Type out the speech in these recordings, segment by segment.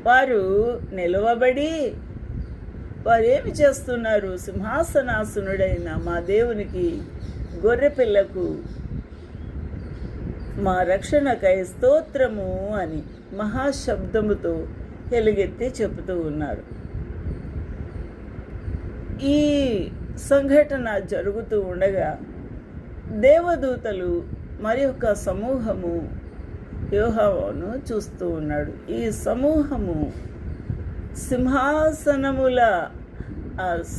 వారు నిలవబడి వారేమి చేస్తున్నారు? సింహాసనాసనుడైన మా దేవునికి, గొర్రెపిల్లకు, మా రక్షణకై స్తోత్రము అని మహాశబ్దముతో ఎలుగెత్తి చెబుతూ ఉన్నారు. ఈ సంఘటన జరుగుతూ ఉండగా దేవదూతలు మరి ఒక సమూహము యోహాను చూస్తూ ఉన్నాడు. ఈ సమూహము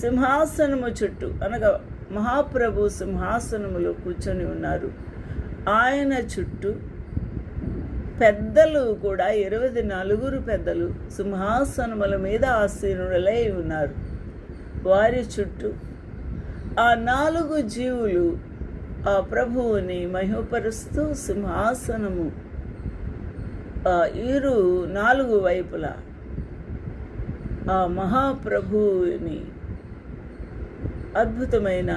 సింహాసనము చుట్టూ, అనగా మహాప్రభు సింహాసనములో కూర్చొని ఉన్నారు. ఆయన చుట్టూ పెద్దలు కూడా 24 పెద్దలు సింహాసనముల మీద ఆసీనులై ఉన్నారు. వారి చుట్టూ ఆ 4 జీవులు ఆ ప్రభువుని మహిమపరుస్తూ సింహాసనము 4 వైపులా ఆ మహాప్రభువుని అద్భుతమైన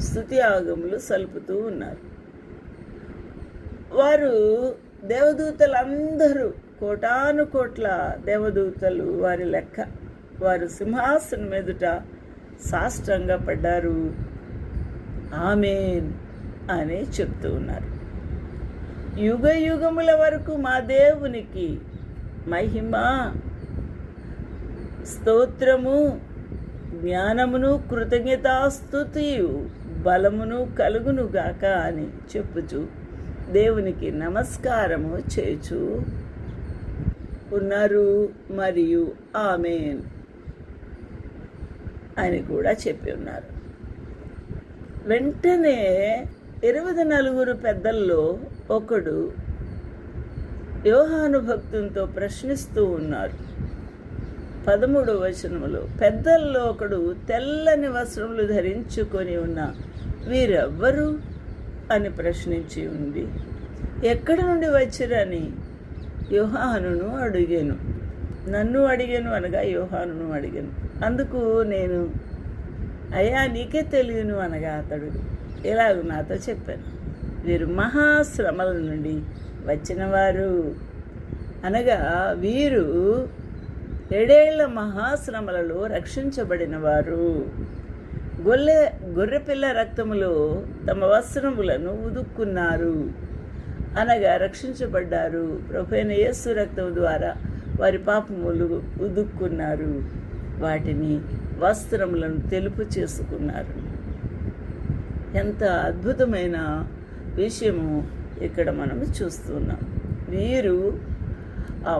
స్తుతియాగములు సలుపుతూ ఉన్నారు. వారు దేవదూతలందరూ, కోటాను కోట్ల దేవదూతలు వారి లెక్క, వారు సింహాసనం ఎదుట సాష్టాంగ పడ్డారు. ఆమేన్ అని చెప్తూ ఉన్నారు. యుగ యుగముల వరకు మా దేవునికి మహిమ, స్తోత్రము, జ్ఞానమును, కృతజ్ఞతాస్తుతియు, బలమును కలుగును గాక అని చెప్పుచు దేవునికి నమస్కారము చేచు ఉన్నారు. మరియు ఆమేన్ అని కూడా చెప్పి ఉన్నారు. వెంటనే 24 పెద్దల్లో ఒకడు యోహాను భక్తునితో ప్రశ్నిస్తూ ఉన్నారు. 13వ వచనములో, పెద్దల్లో ఒకడు తెల్లని వస్త్రములు ధరించుకొని ఉన్న వీరెవ్వరు అని ప్రశ్నించి ఉంది. ఎక్కడి నుండి వచ్చిరని యోహానును అడిగాను. నన్ను అడిగాను అనగా యోహానును అడిగాను. అందుకు నేను, అయ్యా నీకే తెలియను అనగా అతడు ఇలాగ నాతో చెప్పాను, వీరు మహాశ్రమల నుండి వచ్చినవారు. అనగా వీరు 7 ఏళ్ల మహాశ్రమలలో రక్షించబడిన వారు. గొర్రెపిల్ల రక్తములో తమ వస్త్రములను ఉదుక్కున్నారు, అనగా రక్షించబడ్డారు. ప్రభువైన యేసు రక్తము ద్వారా వారి పాపములు ఉదుక్కున్నారు, వాటిని వస్త్రములను తెలుపు చేసుకున్నారు. ఎంత అద్భుతమైన విషయము ఇక్కడ మనము చూస్తున్నాం. వీరు ఆ